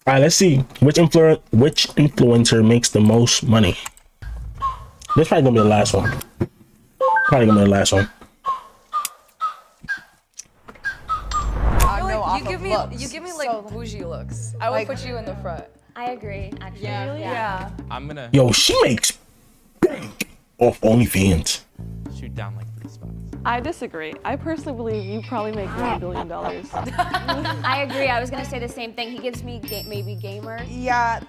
All right, let's see which influencer makes the most money. This probably gonna be the last one. Probably gonna be the last one. You give me like bougie looks. I would put you in the front. I agree, actually. Yeah. I'm gonna Yo, she makes bank off OnlyFans. shoot down like 3 spots. I disagree. I personally believe you probably make $1 billion. I agree. I was gonna say the same thing. He gives me maybe gamer. Yeah,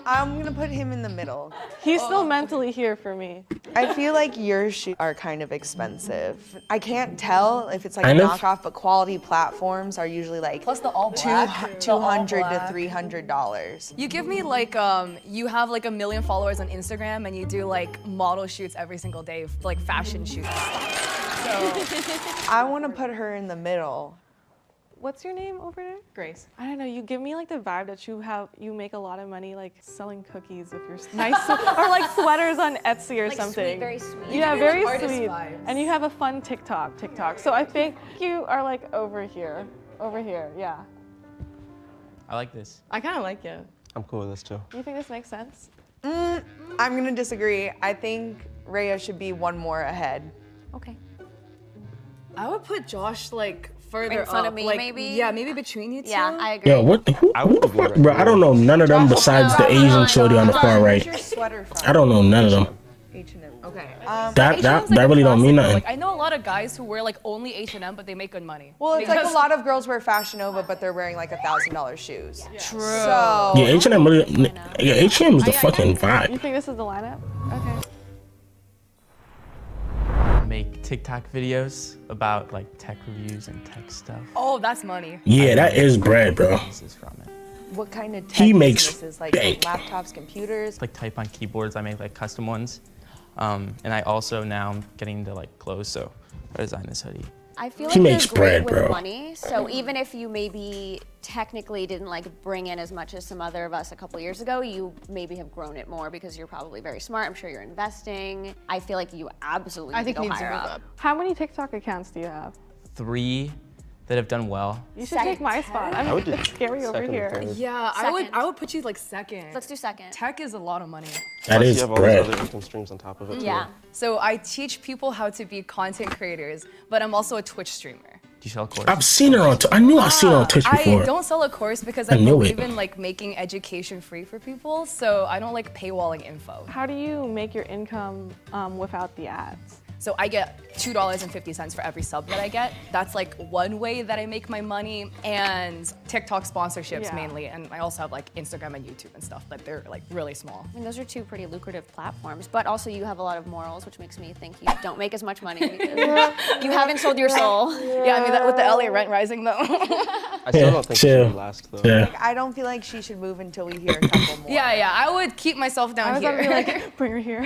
I'm gonna put him in the middle. He's still mentally here for me. I feel like your shoes are kind of expensive. I can't tell if it's like Kind a of. knockoff, but quality platforms are usually like Plus the all black. $200 to $300. You give me like, you have like 1 million followers on Instagram and you do like model shoots every single day, like fashion shoots. So I want to put her in the middle. What's your name over there? Grace. I don't know. You give me like the vibe that you make a lot of money like selling cookies with your nice or like sweaters on Etsy or Like something. sweet, very sweet. Yeah, give me, very like, artist sweet. vibes. And you have a fun TikTok. So I think you are like over here. Yeah. I like this. I kind of like it. I'm cool with this too. Do you think this makes sense? I'm gonna disagree. I think Rhea should be one more ahead. Okay. I would put Josh like further In front up, of me, like, maybe? Yeah, maybe between you two. Yeah, I agree. Yo, what the who I the would fuck, agree. bro? I don't know none of them besides the Asian shorty on the far Where's right. your sweater from? I don't know none of them. H&M. Okay. That really don't mean nothing. Like I know a lot of guys who wear like only H&M, but they make good money. Well, it's like Because- a lot of girls wear Fashion Nova, but they're wearing like $1,000 shoes. True. So Yeah, H&M really. Yeah, H&M is the fucking vibe. You think this is the lineup? Okay. Make TikTok videos about like tech reviews and tech stuff. Oh, that's money. Yeah, that is bread, bro. This is from it. what kind of tech He makes businesses? Like bank. laptops, computers? Like type on keyboards. I make like custom ones, and I also now I'm getting into like clothes. So I designed this hoodie. I feel He like makes you're great bread, with bro. money. So even if you maybe technically didn't like bring in as much as some other of us a couple years ago, you maybe have grown it more because you're probably very smart. I'm sure you're investing. I feel like you absolutely need to go higher up. How many TikTok accounts do you have? 3 that have done well. You should take my spot. I would do It's scary over second or here. third. Yeah, Second. I would put you like second. Let's do second. Tech is a lot of money. That Plus, is you have all these bread. other income streams on top of it too. Yeah. So I teach people how to be content creators, but I'm also a Twitch streamer. Do you sell course? I've seen her on. I knew I've seen her on Twitch before. I don't sell a course because I I knew believe it. in like making education free for people. So I don't like paywalling info. How do you make your income without the ads? So I get $2.50 for every sub that I get. That's like one way that I make my money, and TikTok sponsorships Yeah. mainly. And I also have like Instagram and YouTube and stuff, but they're like really small. I mean, those are two pretty lucrative platforms, but also you have a lot of morals, which makes me think you don't make as much money because you haven't sold your soul. Yeah, I mean that with the LA rent rising though. I still don't think chill. it should last though. Yeah. I don't feel like she should move until we hear a couple more. yeah, I would keep myself down I was here. gonna be like, bring her here.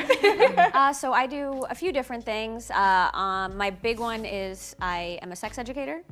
So I do a few different things. My big one is I am a sex educator.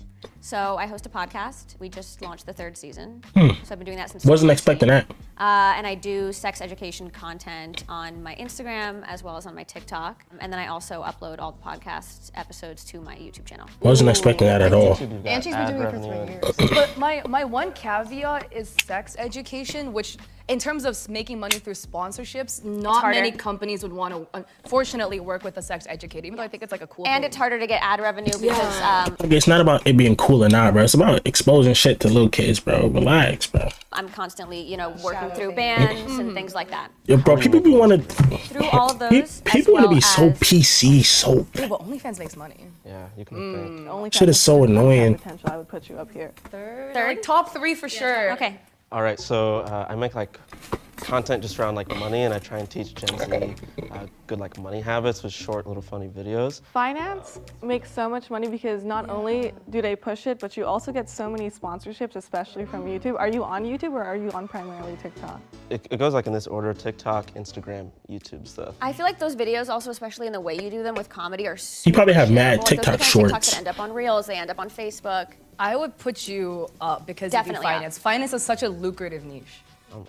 So I host a podcast. We just launched the 3rd season. So I've been doing that since Wasn't 2018. expecting that. And I do sex education content on my Instagram as well as on my TikTok. And then I also upload all the podcast episodes to my YouTube channel. Wasn't expecting that at all. You've got And she's been ad doing it for revenue 3 years. But my one caveat is sex education, which in terms of making money through sponsorships, not harder. many companies would want to, unfortunately, work with a sex educator, even though I think it's like a cool And thing. it's harder to get ad revenue because It's not about it being cool or not, bro. It's about exposing shit to little kids, bro. Relax, bro. I'm constantly, working through bands and things like that. Yo, bro, people be want to. Through all of those, People want to be as so well as- PC, so. Ooh, but OnlyFans makes money. Yeah, you can think. Only Shit is so annoying. Potential. I would put you up here. Third? Third? Like top 3 for sure. Okay. All right, so I make like content just around like money, and I try and teach Gen Z good like money habits with short little funny videos. Finance makes so much money because not only do they push it, but you also get so many sponsorships, especially from YouTube. Are you on YouTube or are you on primarily TikTok? It goes like in this order: TikTok, Instagram, YouTube stuff. I feel like those videos also, especially in the way you do them with comedy, are super You probably have mad shareable. Like, those are TikTok the kind of TikToks shorts. that end up on Reels, they end up on Facebook. I would put you up because Definitely you do up. finance. Finance is such a lucrative niche.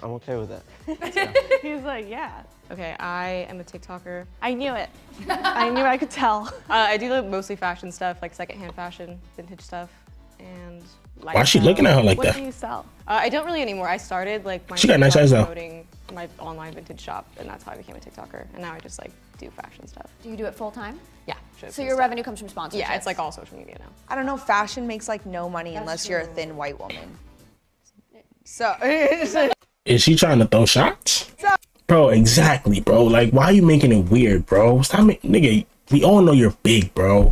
I'm okay with that. He's like, yeah. Okay, I am a TikToker. I knew it. I knew I could tell. I do mostly fashion stuff, like secondhand fashion, vintage stuff. and Why is she looking at her like What that? do you sell? I don't really anymore. I started like my She got nice TikTok eyes, though. promoting my online vintage shop, and that's how I became a TikToker. And now I just like do fashion stuff. Do you do it full time? Yeah. So your revenue comes from sponsorships? Yeah, it's like all social media now. I don't know, fashion makes like no money unless you're a thin white woman. So, Is she trying to throw shots? Bro, exactly, bro. Like, why are you making it weird, bro? Stop nigga, we all know you're big, bro.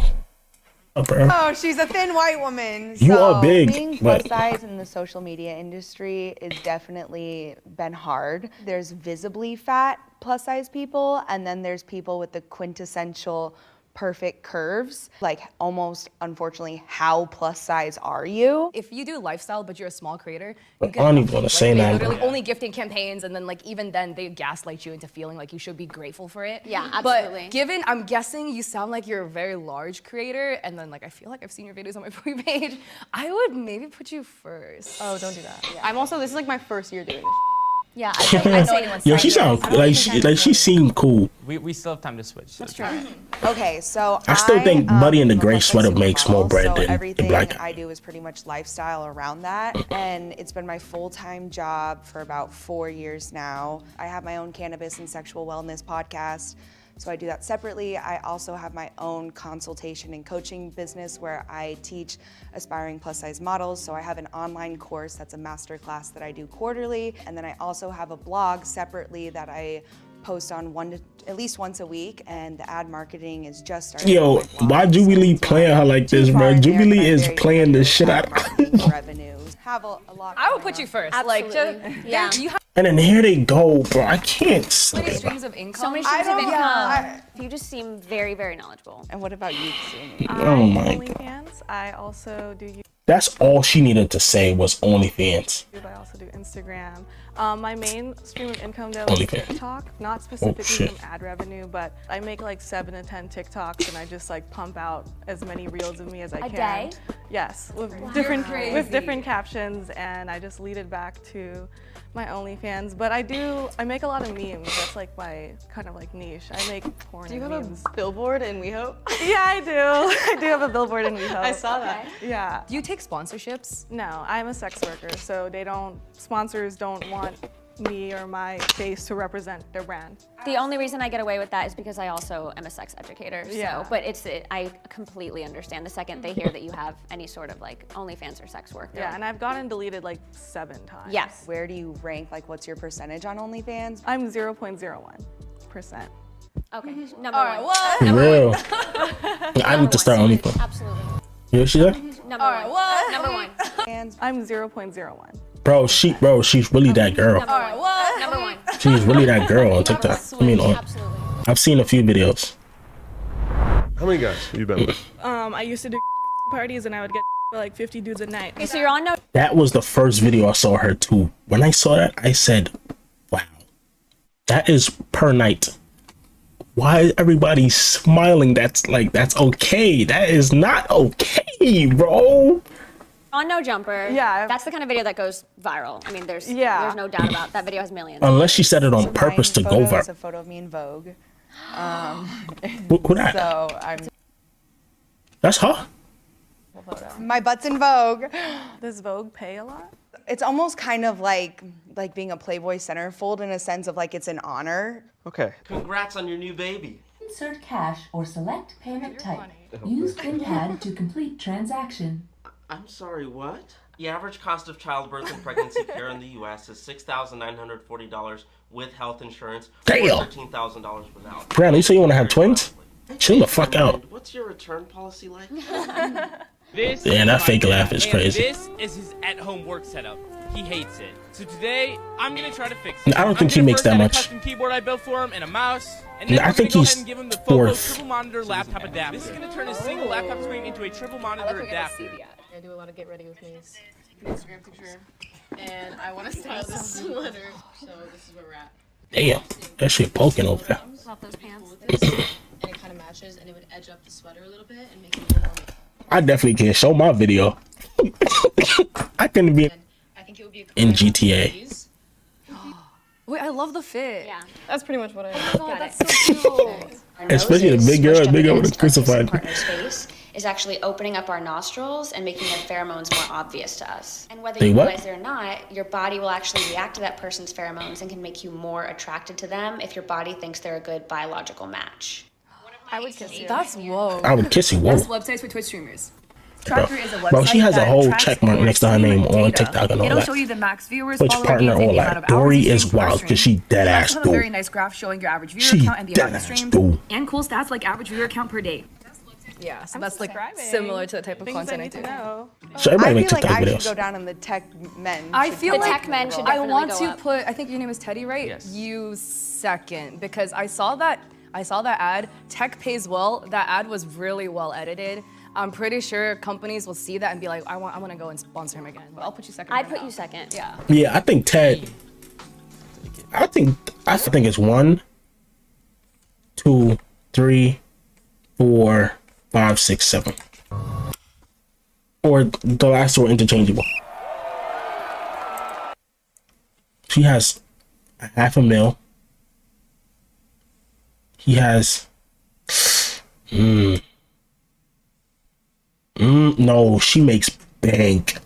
Bro. oh, she's a thin white woman. You so are big, Being plus but size in the social media industry is definitely been hard. There's visibly fat plus size people, and then there's people with the quintessential perfect curves. Like almost, unfortunately, how plus size are you? If you do lifestyle, but you're a small creator, I you don't even want to say they that. literally bro. only gifting campaigns, and then like even then they gaslight you into feeling like you should be grateful for it. Yeah, absolutely. But given, I'm guessing you sound like you're a very large creator, and then like I feel like I've seen your videos on my free page. I would maybe put you first. Oh, don't do that. I'm also, this is like my first year doing this. Yeah, I know anyone's Yo, she sound like she seemed cool. We still have time to switch. That's true. Okay, so I still think Buddy in the gray sweater makes more bread so than the everything black guy. I do is pretty much lifestyle around that, and it's been my full-time job for about 4 years now. I have my own cannabis and sexual wellness podcast, so I do that separately. I also have my own consultation and coaching business where I teach aspiring plus-size models. So I have an online course that's a master class that I do quarterly, and then I also have a blog separately that I post on at least once a week, and the ad marketing is just starting. Yo, why Jubilee playing her like this, bro? Jubilee is playing the shit out of revenues. Have a lot. I would put you first. Like, Absolutely. Yeah. you have And then here they go, bro. I can't so many say, bro. streams of income. So many streams of don't- income. yeah, You just seem very, very knowledgeable. And what about you, Sumi? Oh my god. OnlyFans. I also do That's all she needed to say was OnlyFans. YouTube. I also do Instagram. My main stream of income though is OnlyFans. TikTok, not specifically shit. from ad revenue, but I make like 7 to 10 TikToks and I just like pump out as many reels of me as I A can. day? Yes, with crazy. different captions, and I just lead it back to my OnlyFans. But I make a lot of memes. That's like my kind of like niche. I make porn. Do you and have memes. a billboard in WeHope? Yeah, I do. I do have a billboard in WeHope. I saw that. Yeah. Do you take sponsorships? No, I'm a sex worker, so sponsors don't want me or my face to represent their brand. The only reason I get away with that is because I also am a sex educator. So, Yeah. but I completely understand the second they hear that you have any sort of like OnlyFans or sex work. they're Yeah, like, and I've gotten deleted like 7 times. Yes. Where do you rank? Like, what's your percentage on OnlyFans? I'm 0.01%. Okay. Number All right, one. what? For real. I need to start OnlyFans. Absolutely. You know what she said? Number All right, one. what? Number one. I'm 0.01. Bro, she's really that girl. Number one. what? Number one. She's really that girl on TikTok. I mean, Absolutely. I've seen a few videos. How many guys have you been with? I used to do parties and I would get like 50 dudes a night. Okay, so you're on no. That was the first video I saw her too. When I saw that, I said, wow, that is per night. Why is everybody smiling? That's okay. That is not okay, bro. On No Jumper. Yeah. That's the kind of video that goes viral. I mean, there's Yeah. no doubt about it. That video has millions. Unless she said it on purpose to go It's a viral. photo of me in Vogue. Who that? So That's her? my butt's in Vogue. Does Vogue pay a lot? It's almost kind of like being a Playboy centerfold in a sense of like it's an honor. Okay. Congrats on your new baby. Insert cash or select payment type. Use PinPad to complete transaction. I'm sorry, what? The average cost of childbirth and pregnancy care in the U.S. is $6,940 with health insurance, Damn. or $13,000 without. Brianna, you say you want to have twins? Chill the fuck out. And what's your return policy like? Yeah, that fake laugh is crazy. This is his at-home work setup. He hates it. So today, I'm gonna try to fix it. I don't think he makes that much. A custom keyboard I built for him and a mouse. And then I we're think gonna go he's ahead and give him the Foco fourth. triple monitor laptop adapter. This is gonna turn a single laptop screen into a triple monitor adapter. I do a lot of get ready with me. Instagram picture. And I want to style this sweater. So this is where we're at. Damn, that shit poking over there. Love those pants. And it kind of matches, and it would edge up the sweater a little bit and make it a little more. I definitely can show my video. I couldn't be I think it would be a in GTA. Wait, I love the fit. Yeah. That's pretty much what I Oh, that's so cute. Especially the big girl with a crucified. partner's face, is actually opening up our nostrils and making their pheromones more obvious to us. And whether Say you what? realize it or not, your body will actually react to that person's pheromones and can make you more attracted to them if your body thinks they're a good biological match. I would kiss you. That's whoa. I would kiss you. Whoa. Best websites for Twitch streamers. Tracker is a website. Bro, she has a that whole tracks check mark your next to her name streamer on data. TikTok and all It'll that. show you the max viewers, Twitch follower partner, gains, and all the amount that. of hours Dory you is stream per wild stream. because she dead They ass also have a very dude. nice graph showing your average viewer She count and the dead amount of ass streams, dude. and cool stats like average viewer count per day. Yeah, so that's like similar to the type of Things I content I need do. to know. So everybody I make feel like TikTok I should videos. go down in the tech men. I should feel be The like tech men should I definitely want go to up. put. I think your name is Teddy, right? Yes. You second because I saw that ad. Tech pays well. That ad was really well edited. I'm pretty sure companies will see that and be like, I want to go and sponsor him again. But I'll put you second. I'd for put now. you second. Yeah. Yeah, I think Ted. I think it's 1, 2, 3, 4, 5, 6, 7. Or the last two are interchangeable. She has $500,000. He has. No, she makes bank.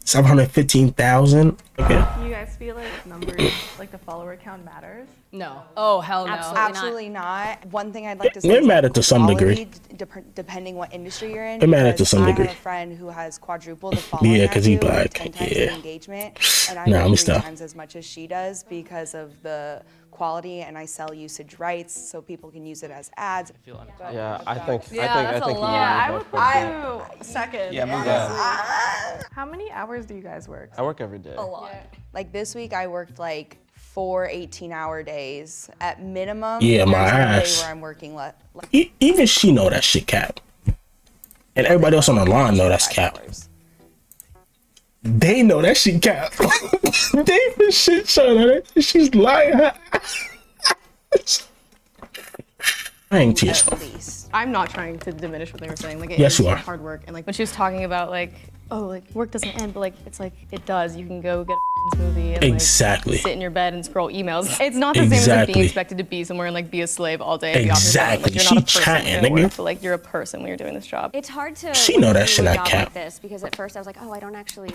715,000. Okay. You guys feel like numbers, like the follower count matters? No. Oh hell no. Absolutely not. One thing I'd like to say It is mattered to some quality, degree. depending what industry you're in. It mattered to because some I degree. have a friend who has quadrupled the following. Yeah, I 'cause he do, black. 10 times Yeah. the engagement, and I Nah, make I'm 3 stuck. times as much as she does because of the quality, and I sell usage rights so people can use it as ads. Yeah, I think. Yeah, I that's a think. lot. Yeah, I would put you second. Yeah, move on. How many hours do you guys work? I work every day. A lot. Like this week, I worked like 4 18-hour days at minimum. Yeah, my there's no day ass. where I'm working Even she know that shit cap. And everybody else on the line know that's cap. They know that shit cap. They been shit showing her. She's lying. I ain't to yourself. I'm not trying to diminish what they were saying. Like, it Yes, is you are. hard work. And like when she was talking about like, oh, like work doesn't end, but like it's like it does. You can go get a movie and Exactly. like, sit in your bed and scroll emails. It's not the same as like, Exactly. being expected to be somewhere and like be a slave all day. And be off your phone. Exactly. Like, you're She not a person chatting, in nigga. work, but like you're a person when you're doing this job. It's hard to She know that do shit a not job cap. like this because at first I was like, oh, I don't actually,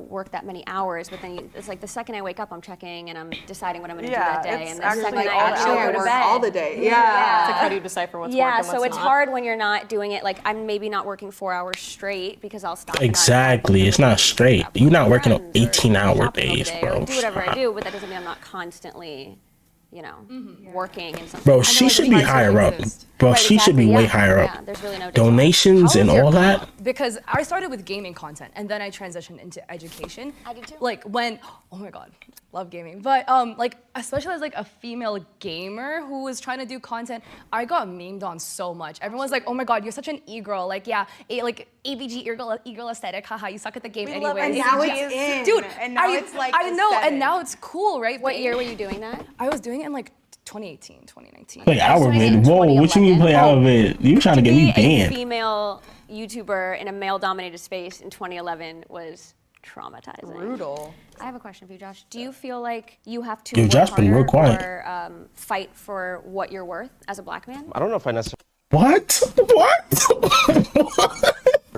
work that many hours. But then it's like the second I wake up, I'm checking and I'm deciding what I'm going to do that day. And the second I actually go to bed, all the day. It's like how do you decipher what's work Yeah, and so what's it's not? hard when you're not doing it. Like I'm maybe not working 4 hours straight because I'll stop. Exactly. It's not straight. You're not working on 18-hour days, bro. Do whatever I do, but that doesn't mean I'm not constantly, working and something. Bro, she should be higher up. Bro, Right, she should be exactly, way yeah. higher up. Yeah, there's really no Donations How and is your all that. comp? Because I started with gaming content and then I transitioned into education. I did too. Like when, oh my god, love gaming. But like especially as like a female gamer who was trying to do content, I got memed on so much. Everyone's like, oh my god, you're such an e-girl. Like yeah, like ABG e-girl aesthetic. Haha, you suck at the game anyway. and now it's in. Dude, And now it's like I know, aesthetic. and now it's cool, right? What year were you doing that? I was doing it in like 2018, 2019. Play our vid. Whoa, what you mean play our vid? You trying to get me A banned. female YouTuber in a male-dominated space in 2011 was traumatizing. Brutal. I have a question for you, Josh. Do you feel like you have to Yo, work Josh been real harder quiet. or fight for what you're worth as a black man? I don't know if I necessarily. What?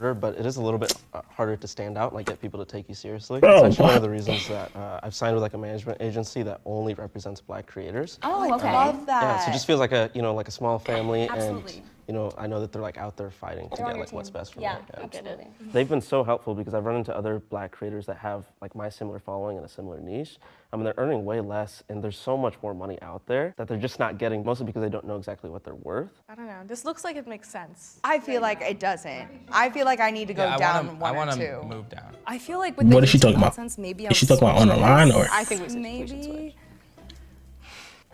But it is a little bit harder to stand out and like get people to take you seriously. Bro, It's actually one what? of the reasons that I've signed with like a management agency that only represents Black creators. Oh, okay. Love that. Yeah, so it just feels like a like a small family, Absolutely. and I know that they're like out there fighting to They're on get your like what's team. best for Yeah, me. absolutely. They've been so helpful because I've run into other Black creators that have like my similar following in a similar niche. I mean, they're earning way less, and there's so much more money out there that they're just not getting, mostly because they don't know exactly what they're worth. I don't know. This looks like it makes sense. I feel like it doesn't. I feel like I need to go down one or two. Move down. I feel like with What the is she YouTube talking about? nonsense, maybe Is she talking about on the line or? I think we should maybe. switch.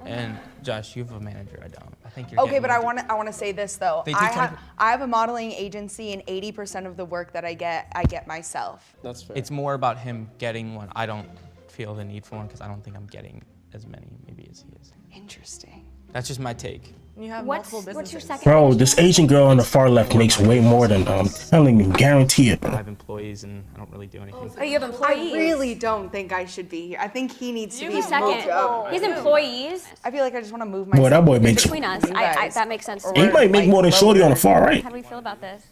And Josh, you have a manager. I don't. I think you're. Okay, getting but I more want to say this though. They do I have a modeling agency, and 80% of the work that I get myself. That's fair. It's more about him getting one. I don't feel the need for one because I don't think I'm getting as many maybe as he is. Interesting. That's just my take. You have What's multiple businesses. your second? Bro, this Asian girl on the far left makes way more than I'm telling you, guarantee it, I bro. have employees and I don't really do anything. Oh, you have employees. I really don't think I should be here. I think he needs to be He's moved second. up. He's employees. I feel like I just want to move Boy, myself. that boy makes. Between us, You guys. that makes sense. He might make more than Shorty on the far right. How do we feel about this?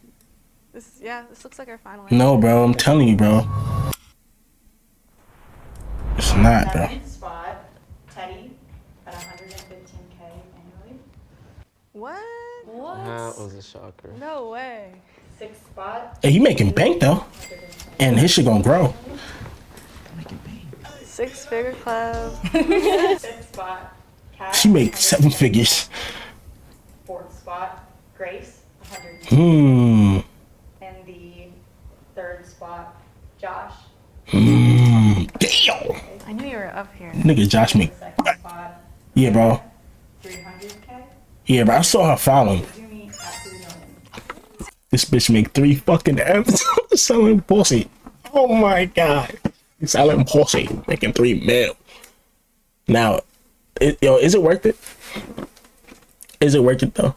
This looks like our final. No, bro, I'm telling you, bro. It's not, bro. Seventh spot, Teddy at 115K annually. What? That was a shocker. No way. Sixth spot. Hey, he making bank though, and his shit gonna grow. 6-figure club. Fifth spot, Kat. She make 7 figures. Fourth spot, Grace, 100K. And the third spot, Josh. Damn. I knew you were up here. Nigga, Josh make. Second spot, Yeah, bro. 300K. Yeah, bro. I saw her following. Jimmy at 3 million. This bitch make 3 fucking M's selling pussy. Oh my god. He's selling pussy, making 3 mil. Now, is it worth it? Is it worth it though?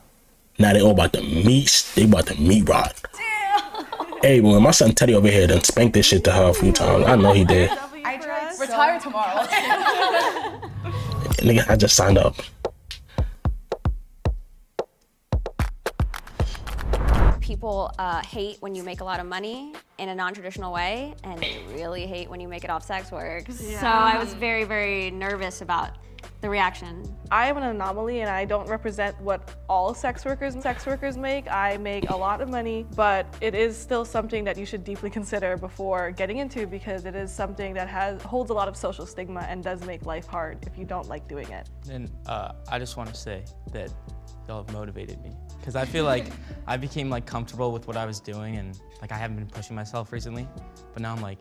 Now they all about the meat. They about the meat rod. Hey, boy, my son Teddy over here done spanked this shit to her a few times. I know he did. I tried retire tomorrow. Nigga, I just signed up. People hate when you make a lot of money in a non-traditional way, and they really hate when you make it off sex work. Yeah. So I was very, very nervous about the reaction. I am an anomaly, and I don't represent what all sex workers make. I make a lot of money, but it is still something that you should deeply consider before getting into, because it is something that holds a lot of social stigma and does make life hard if you don't like doing it. And I just want to say that y'all have motivated me, because I feel like I became like comfortable with what I was doing, and like I haven't been pushing myself recently, but now I'm like,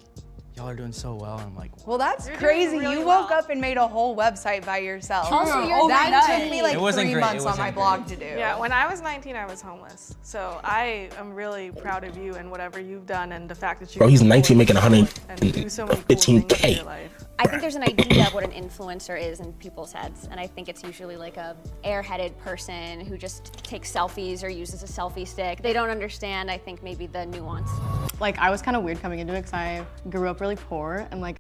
y'all are doing so well, and I'm like, Well, that's You're crazy. doing really You woke well. up and made a whole website by yourself. Also, you're that nice. took me like It wasn't 3 great. months It on my wasn't blog great. to do. Yeah, when I was 19, I was homeless. So I am really proud of you and whatever you've done, and the fact that you Bro, he's can 19 making afford and do so many cool things in 115K. your life. I think there's an idea of what an influencer is in people's heads, and I think it's usually like a airheaded person who just takes selfies or uses a selfie stick. They don't understand, I think, maybe the nuance. Like, I was kind of weird coming into it because I grew up really poor, and like